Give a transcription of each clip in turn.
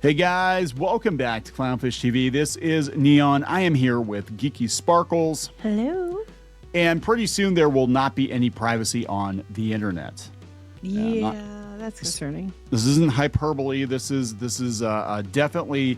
Hey guys, welcome back to Clownfish TV. This is Kneon. I am here with Geeky Sparkles. Hello. And pretty soon there will not be any privacy on the internet. Yeah, that's concerning. This isn't hyperbole. This is definitely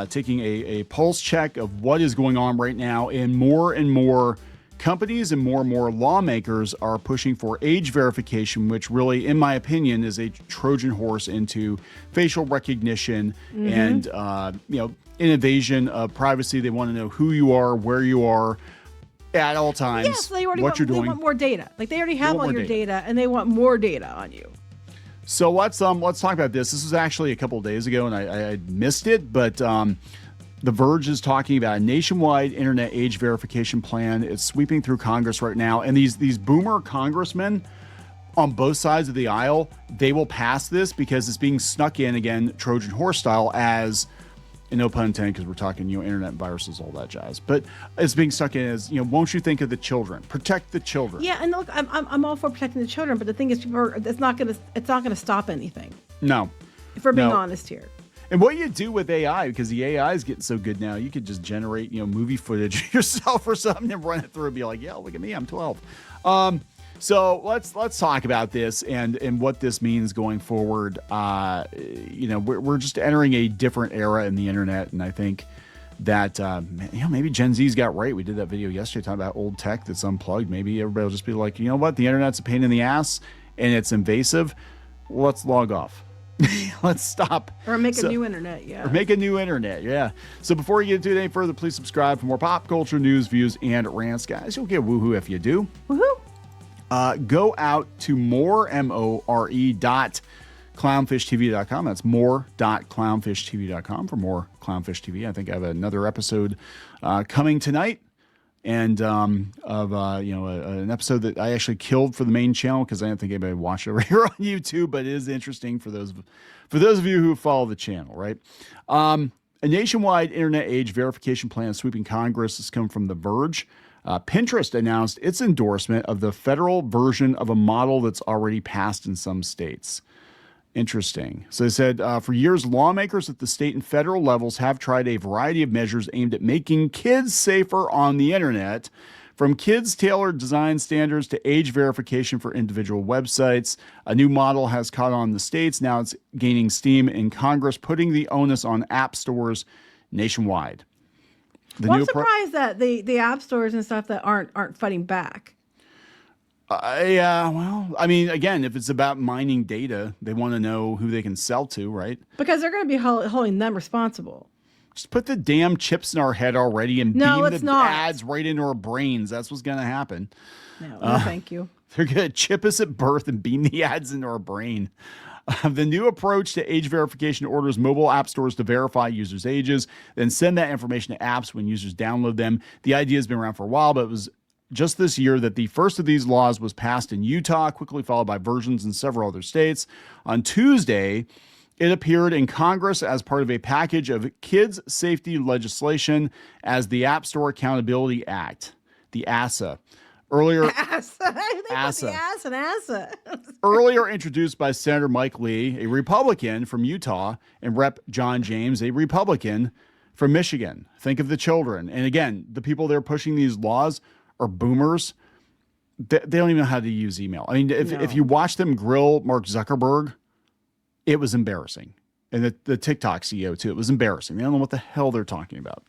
taking a pulse check of what is going on right now. And more companies and more lawmakers are pushing for age verification, which really, in my opinion, is a Trojan horse into facial recognition and invasion of privacy. They want to know who you are, where you are at all times. Yes, they already what you're doing. They want more data. Like they already have all your data, and they want more data on you. So let's talk about this. This was actually a couple of days ago, and I missed it, but The Verge is talking about a nationwide internet age verification plan. It's sweeping through Congress right now, and these boomer congressmen on both sides of the aisle, they will pass this because it's being snuck in again, Trojan Horse style, as, and no pun intended, because we're talking internet viruses, all that jazz. But it's being stuck in as won't you think of the children? Protect the children. Yeah, and look, I'm all for protecting the children, but the thing is, it's not gonna stop anything. No, if we're being honest here. And what you do with AI, because the AI is getting so good now, you could just generate, movie footage yourself or something and run it through and be like, yeah, look at me, I'm 12. So let's talk about this and what this means going forward. We're just entering a different era in the internet, and I think that maybe Gen Z's got right. We did that video yesterday talking about old tech that's unplugged. Maybe everybody will just be like, you know what, the internet's a pain in the ass and it's invasive. Let's log off. Let's stop. Or make a new internet, yeah. Or make a new internet, yeah. So before you get into it any further, please subscribe for more pop culture news, views, and rants, guys. You'll get woohoo if you do. Woohoo! Go out to more.clownfishtv.com. That's more.clownfishtv.com for more Clownfish TV. I think I have another episode coming tonight. And an episode that I actually killed for the main channel because I don't think anybody watched it over here on YouTube, but it is interesting for those of you who follow the channel, right? A nationwide internet age verification plan sweeping Congress has come from The Verge. Pinterest announced its endorsement of the federal version of a model that's already passed in some states. Interesting. So they said, for years, lawmakers at the state and federal levels have tried a variety of measures aimed at making kids safer on the internet, from kids-tailored design standards to age verification for individual websites. A new model has caught on in the states. Now it's gaining steam in Congress, putting the onus on app stores nationwide. I'm surprised that the app stores and stuff that aren't fighting back. Again, if it's about mining data, they want to know who they can sell to, right? Because they're going to be holding them responsible. Just put the damn chips in our head already and beam the ads right into our brains. That's what's going to happen. No, thank you. They're going to chip us at birth and beam the ads into our brain. The new approach to age verification orders mobile app stores to verify users' ages, then send that information to apps when users download them. The idea has been around for a while, but it was just this year that the first of these laws was passed in Utah, quickly followed by versions in several other states. On Tuesday, it appeared in Congress as part of a package of kids' safety legislation as the App Store Accountability Act, the ASA. Earlier introduced by Senator Mike Lee, a Republican from Utah, and Rep. John James, a Republican from Michigan. Think of the children. And again, the people that are pushing these laws are boomers. They don't even know how to use email. I mean, if you watch them grill Mark Zuckerberg, it was embarrassing. And the TikTok CEO too, it was embarrassing. They don't know what the hell they're talking about.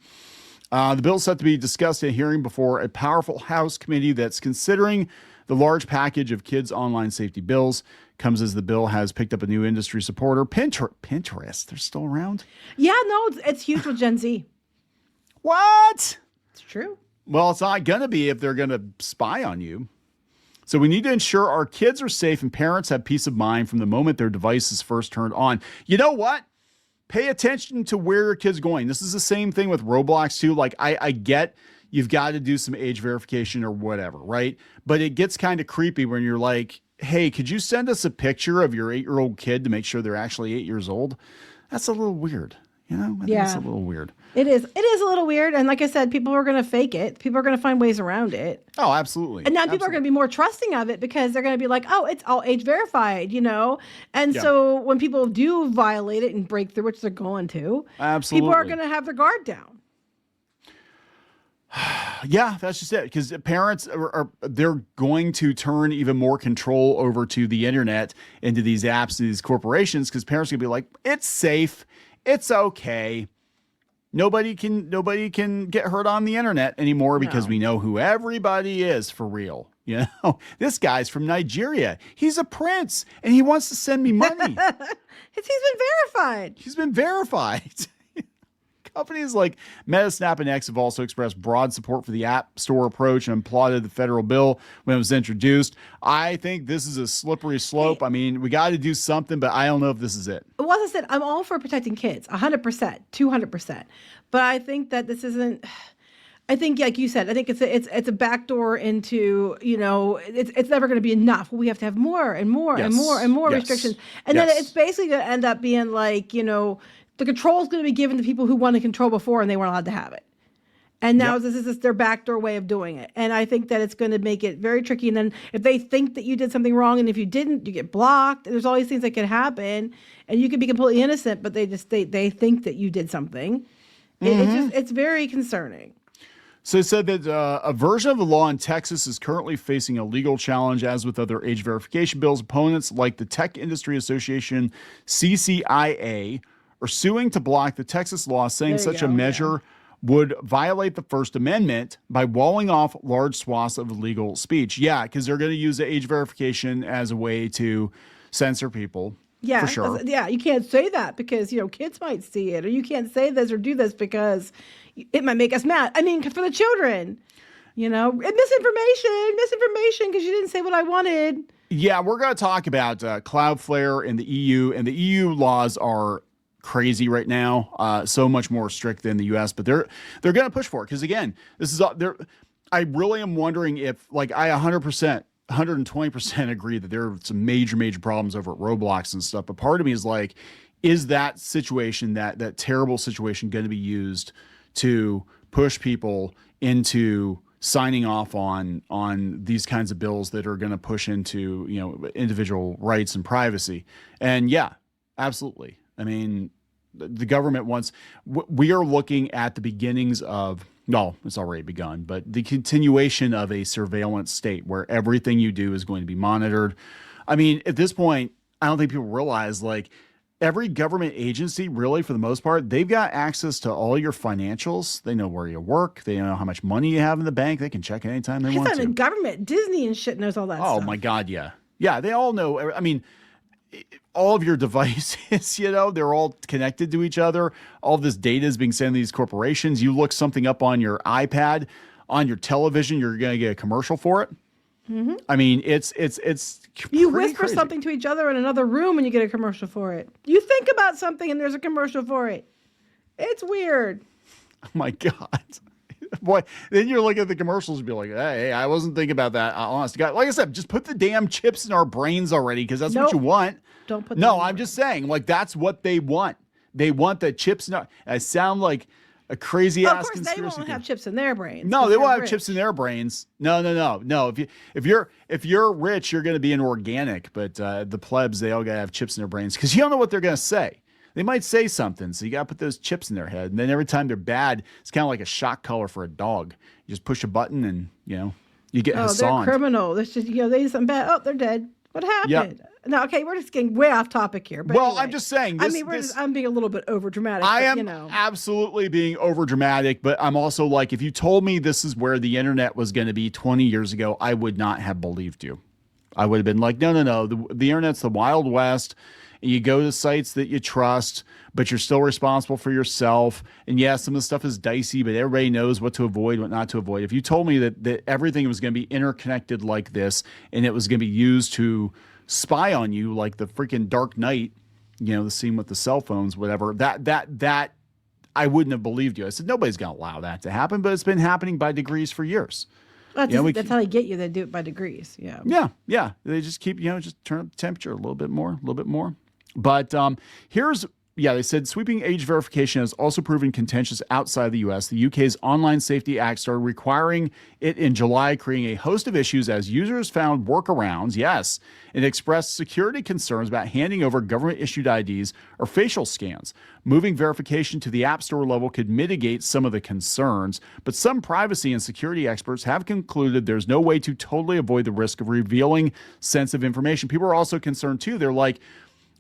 The bill is set to be discussed in a hearing before a powerful House committee that's considering the large package of kids' online safety bills. Comes as the bill has picked up a new industry supporter. Pinterest, they're still around? Yeah, no, it's huge with Gen Z. What? It's true. Well, it's not going to be if they're going to spy on you. So we need to ensure our kids are safe and parents have peace of mind from the moment their device is first turned on. You know what? Pay attention to where your kid's going. This is the same thing with Roblox too. Like I get you've got to do some age verification or whatever, right? But it gets kind of creepy when you're like, hey, could you send us a picture of your 8-year-old kid to make sure they're actually 8 years old? That's a little weird. You know, I think it's a little weird. It is. It is a little weird. And like I said, people are going to fake it. People are going to find ways around it. Oh, absolutely. And now people are going to be more trusting of it because they're going to be like, oh, it's all age verified, you know? And so when people do violate it and break through, which they're going to, absolutely, people are going to have their guard down. Yeah, that's just it. Because parents they're going to turn even more control over to the internet and to these apps, to these corporations, because parents are going to be like, it's safe. It's okay. Nobody can get hurt on the internet anymore because we know who everybody is for real. You know, this guy's from Nigeria. He's a prince and he wants to send me money. He's been verified. He's been verified. Companies like Meta, Snap, and X have also expressed broad support for the App Store approach and applauded the federal bill when it was introduced. I think this is a slippery slope. I mean, we got to do something, but I don't know if this is it. Well, as I said, I'm all for protecting kids, 100%, 200%. But I think that this isn't. I think, like you said, I think it's a backdoor into, you know, it's never going to be enough. We have to have more and more and more and more restrictions, and then it's basically going to end up being like, you know, the control is going to be given to people who wanted control before and they weren't allowed to have it. And now this is their backdoor way of doing it. And I think that it's going to make it very tricky. And then if they think that you did something wrong and if you didn't, you get blocked. And there's all these things that can happen. And you could be completely innocent, but they think that you did something. It's very concerning. So it said that a version of the law in Texas is currently facing a legal challenge, as with other age verification bills. Opponents like the Tech Industry Association, CCIA, are suing to block the Texas law, saying such a measure would violate the First Amendment by walling off large swaths of legal speech. Yeah, because they're going to use the age verification as a way to censor people. Yeah, for sure. Yeah, you can't say that because, you know, kids might see it, or you can't say this or do this because it might make us mad. I mean, for the children, you know, misinformation because you didn't say what I wanted. Yeah, we're going to talk about Cloudflare and the EU, and the EU laws are crazy right now, so much more strict than the US, but they're going to push for it because, again, this is I really am wondering if, like, I 120% agree that there are some major problems over at Roblox and stuff, but part of me is like, is that situation, that terrible situation, going to be used to push people into signing off on these kinds of bills that are going to push into, you know, individual rights and privacy? And yeah, absolutely. I mean, the government wants, we are looking at the beginnings of, no, it's already begun, but the continuation of a surveillance state where everything you do is going to be monitored. I mean, at this point, I don't think people realize, like, every government agency, really, for the most part, they've got access to all your financials. They know where you work. They know how much money you have in the bank. They can check anytime they want to. It's not in government. Disney and shit knows all that stuff. Oh, my God, yeah. Yeah, they all know. I mean, all of your devices, you know, they're all connected to each other. All of this data is being sent to these corporations. You look something up on your iPad, on your television, you're going to get a commercial for it. Mm-hmm. I mean, it's you whisper crazy. Something to each other in another room and you get a commercial for it. You think about something and there's a commercial for it. It's weird. Oh my God. Boy, then you're looking at the commercials and be like, hey, I wasn't thinking about that. Honest to God, like I said, just put the damn chips in our brains already, because that's what you want. Don't put. No, I'm just saying, like, that's what they want. They want the chips. I sound like a crazy ass conspiracy. Of course, they won't have chips in their brains. No, they won't have chips in their brains. No. If you're rich, you're going to be an organic. But the plebs, they all got to have chips in their brains because you don't know what they're going to say. They might say something, so you got to put those chips in their head. And then every time they're bad, it's kind of like a shock collar for a dog. You just push a button, and you get Hassan. Oh, they're criminal. That's just they did something bad. Oh, they're dead. What happened? Yep. No, okay, we're just getting way off topic here. But well, anyway, I'm just saying. I'm being a little bit over dramatic. I am absolutely being over dramatic, but I'm also like, if you told me this is where the internet was going to be 20 years ago, I would not have believed you. I would have been like, no. The internet's the Wild West. You go to sites that you trust, but you're still responsible for yourself. And yeah, some of the stuff is dicey, but everybody knows what to avoid, what not to avoid. If you told me that everything was going to be interconnected like this, and it was going to be used to spy on you like the freaking Dark Knight, the scene with the cell phones, whatever, that I wouldn't have believed you. I said, nobody's going to allow that to happen, but it's been happening by degrees for years. That's how they get you. They do it by degrees. Yeah. Yeah. They just keep, just turn up the temperature a little bit more. But here's Yeah, they said sweeping age verification has also proven contentious outside the U.S. The UK's Online Safety Act started requiring it in July, creating a host of issues as users found workarounds, yes, and expressed security concerns about handing over government-issued IDs or facial scans. Moving verification to the App Store level could mitigate some of the concerns, but some privacy and security experts have concluded there's no way to totally avoid the risk of revealing sensitive information. People are also concerned, too. They're like,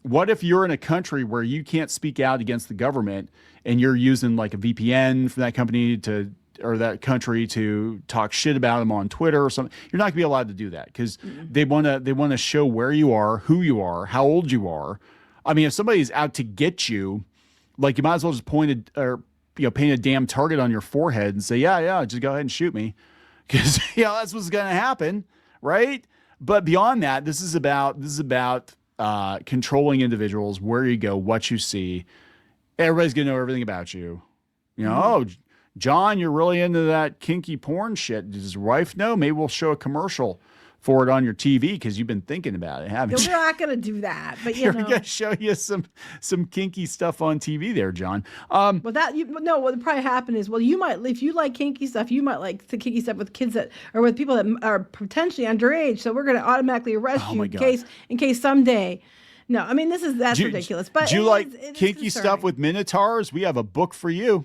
what if you're in a country where you can't speak out against the government and you're using like a VPN from that company to or that country to talk shit about them on Twitter or something? You're not gonna be allowed to do that because they wanna show where you are, who you are, how old you are. I mean, if somebody's out to get you, like you might as well just paint a damn target on your forehead and say, yeah, just go ahead and shoot me, because that's what's gonna happen, right? But beyond that, this is about controlling individuals, where you go, what you see. Everybody's gonna know everything about you. Oh, John, you're really into that kinky porn shit. Does his wife know? Maybe we'll show a commercial for it on your TV because you've been thinking about it, haven't you? We're not going to do that, but We're going to show you some kinky stuff on TV there, John. Well, what would probably happen is, you might, if you like kinky stuff, you might like the kinky stuff with kids that, or with people that are potentially underage. So we're going to automatically arrest you in case someday. No, I mean, that's ridiculous. But do you like kinky stuff with minotaurs? We have a book for you.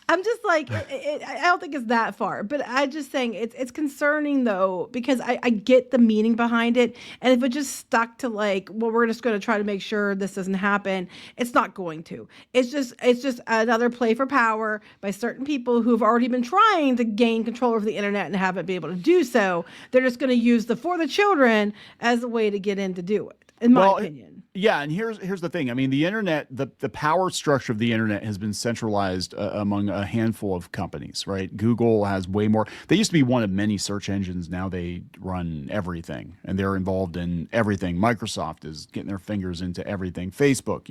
I'm just like, I don't think it's that far, but I just saying it's concerning though, because I get the meaning behind it. And if it just stuck to like, well, we're just going to try to make sure this doesn't happen, it's not going to. It's just another play for power by certain people who've already been trying to gain control over the internet and haven't been able to do so. They're just going to use the For the Children as a way to get in to do it, in my opinion. Yeah, and here's the thing. I mean, the internet, the power structure of the internet has been centralized among a handful of companies, right? Google has way more. They used to be one of many search engines. Now they run everything, and they're involved in everything. Microsoft is getting their fingers into everything. Facebook,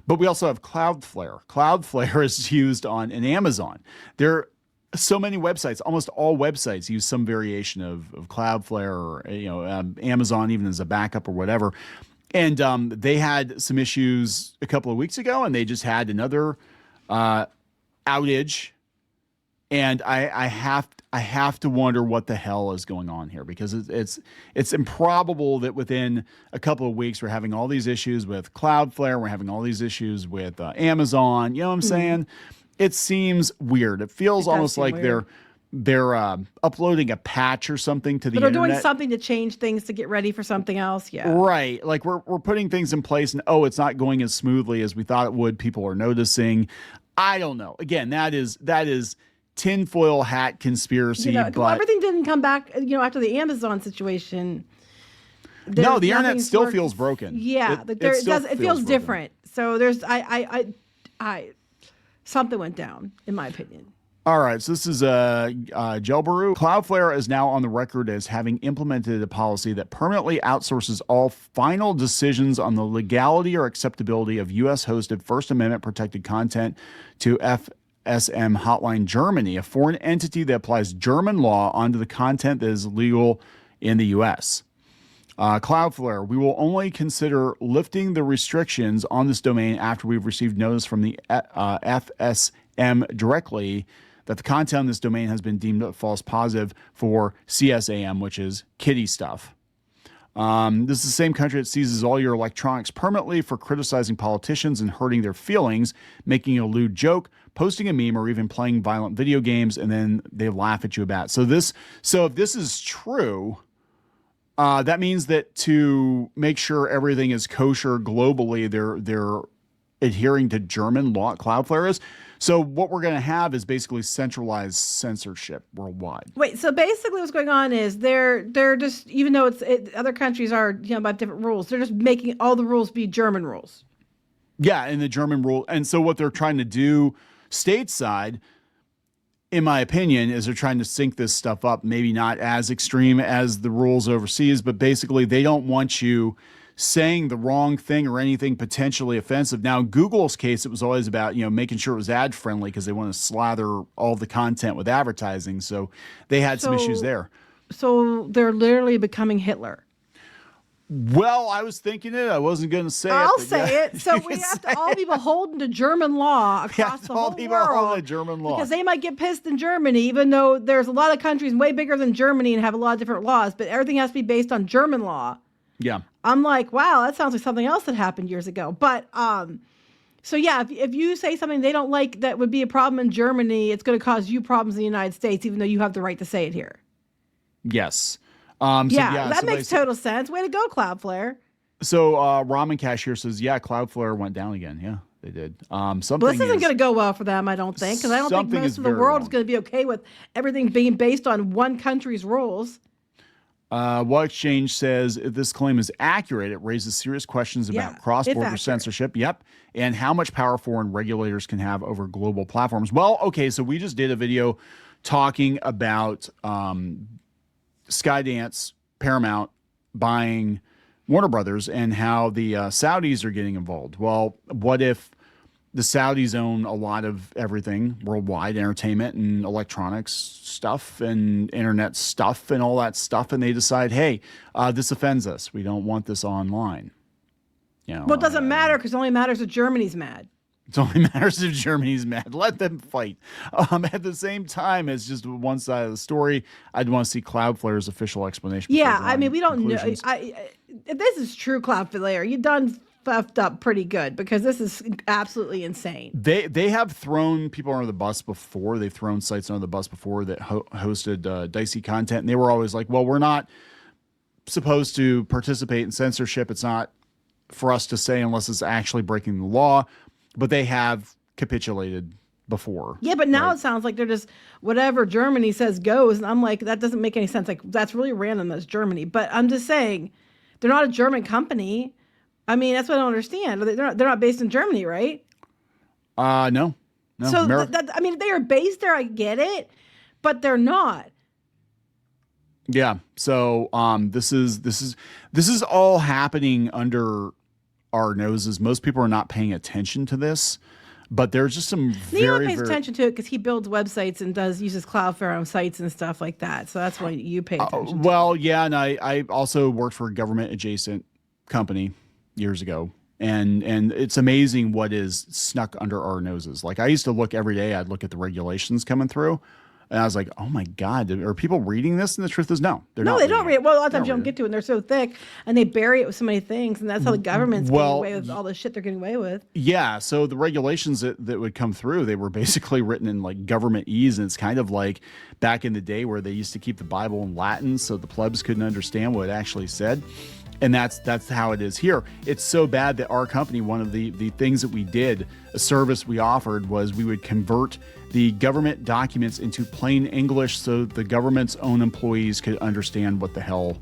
But we also have Cloudflare. Cloudflare is used on Amazon. There are so many websites. Almost all websites use some variation of Cloudflare or Amazon, even as a backup or whatever. And they had some issues a couple of weeks ago, and they just had another outage. And I have to wonder what the hell is going on here, because it's improbable that within a couple of weeks we're having all these issues with Cloudflare, we're having all these issues with Amazon. You know what I'm saying? It seems weird. It feels almost like weird. They're uploading a patch or something to the internet. They're doing something to change things to get ready for something else. Yeah. Right. Like we're putting things in place and, it's not going as smoothly as we thought it would. People are noticing. I don't know. Again, that is tinfoil hat conspiracy. But everything didn't come back, after the Amazon situation. No, the internet still feels broken. Yeah. It feels different. So there's, something went down, in my opinion. All right, so this is Gelbaru. Cloudflare is now on the record as having implemented a policy that permanently outsources all final decisions on the legality or acceptability of U.S.-hosted First Amendment-protected content to FSM Hotline Germany, a foreign entity that applies German law onto the content that is legal in the U.S. Cloudflare, we will only consider lifting the restrictions on this domain after we've received notice from the FSM directly that the content on this domain has been deemed false positive for CSAM, which is kitty stuff. This is the same country that seizes all your electronics permanently for criticizing politicians and hurting their feelings, making a lewd joke, posting a meme, or even playing violent video games, and then they laugh at you about it. So if this is true, that means that to make sure everything is kosher globally, they're adhering to German law. Cloudflare is. So what we're going to have is basically centralized censorship worldwide. Wait, so basically what's going on is they're just, even though other countries are by different rules, they're just making all the rules be German rules. Yeah, and the German rule. And so what they're trying to do stateside, in my opinion, is they're trying to sync this stuff up, maybe not as extreme as the rules overseas, but basically they don't want you saying the wrong thing or anything potentially offensive. Now, in Google's case, it was always about, making sure it was ad friendly because they want to slather all the content with advertising. So they had some issues there. So they're literally becoming Hitler. Well, I was thinking it. I wasn't going to say it. I'll but say yeah. it. So we have to all be beholden to German law across the whole world. To German law. Because they might get pissed in Germany, even though there's a lot of countries way bigger than Germany and have a lot of different laws, but everything has to be based on German law. Yeah. I'm like, wow, that sounds like something else that happened years ago. But so yeah, if you say something they don't like that would be a problem in Germany, it's going to cause you problems in the United States, even though you have the right to say it here. Yes. That makes total sense. Way to go, Cloudflare. So Ramen Cashier says, yeah, Cloudflare went down again. Yeah, they did. Well, this isn't going to go well for them, I don't think, because I don't think most of the world is going to be okay with everything being based on one country's rules. What Exchange says, if this claim is accurate, it raises serious questions about cross-border censorship. Yep. And how much power foreign regulators can have over global platforms. Well, okay, so we just did a video talking about Skydance, Paramount buying Warner Brothers and how the Saudis are getting involved. Well, what if the Saudis own a lot of everything worldwide, entertainment and electronics stuff and internet stuff and all that stuff, and they decide, hey, this offends us. We don't want this online. You know, well, it doesn't matter because it only matters if Germany's mad. It only matters if Germany's mad. Let them fight. At the same time, as just one side of the story, I'd want to see Cloudflare's official explanation. Yeah, I mean, we don't know. If this is true, Cloudflare, you done fucked up pretty good because this is absolutely insane. They have thrown people under the bus before. They've thrown sites under the bus before that hosted dicey content. And they were always like, well, we're not supposed to participate in censorship. It's not for us to say unless it's actually breaking the law. But they have capitulated before. Yeah, but now it sounds like they're just whatever Germany says goes. And I'm like, that doesn't make any sense. Like, that's really random. That's Germany. But I'm just saying, they're not a German company. I mean, that's what I don't understand. They're not based in Germany, right? No. So I mean, if they are based there, I get it, but they're not. Yeah. So this is all happening under our noses. Most people are not paying attention to this, but there's just some Kneon pays attention to it because he builds websites and uses Cloudflare on sites and stuff like that. So that's why you pay attention. Well, yeah, and I also worked for a government adjacent company years ago, and it's amazing what is snuck under our noses. Like I used to look every day. I'd look at the regulations coming through. And I was like, oh my God, are people reading this? And the truth is, no. They don't read it. Well, a lot of times you don't get to it, and they're so thick, and they bury it with so many things, and that's how the government's getting away with all the shit they're getting away with. Yeah, so the regulations that would come through, they were basically written in like government-ese, and it's kind of like back in the day where they used to keep the Bible in Latin so the plebs couldn't understand what it actually said. And that's how it is here. It's so bad that our company, one of the things that we did, a service we offered, was we would convert the government documents into plain English so the government's own employees could understand what the hell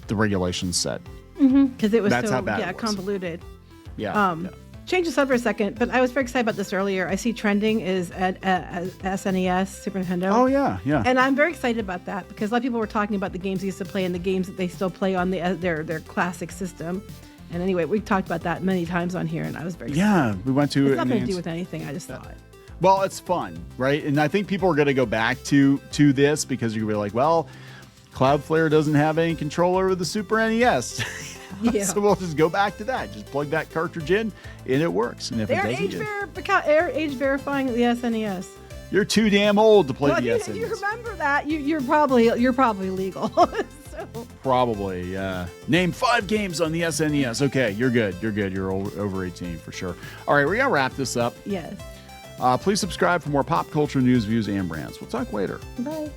the regulations said. Because it was that's so convoluted. Yeah. Change the subject for a second, but I was very excited about this earlier. I see trending is at SNES, Super Nintendo. Oh, yeah. And I'm very excited about that because a lot of people were talking about the games they used to play and the games that they still play on their classic system. And anyway, we talked about that many times on here, and I was very excited. Yeah, we went to it. It's nothing to do with anything. I just thought. Well, it's fun, right? And I think people are going to go back to this because you're going to be like, well, Cloudflare doesn't have any control over the Super NES. Yeah. So we'll just go back to that. Just plug that cartridge in, and it works. And if they're age verifying the SNES. You're too damn old to play the SNES. If you remember that, you're probably legal. Probably. Name 5 games on the SNES. Okay, you're good. You're over 18 for sure. All right, we're gonna wrap this up. Yes. Please subscribe for more pop culture news, views, and brands. We'll talk later. Bye.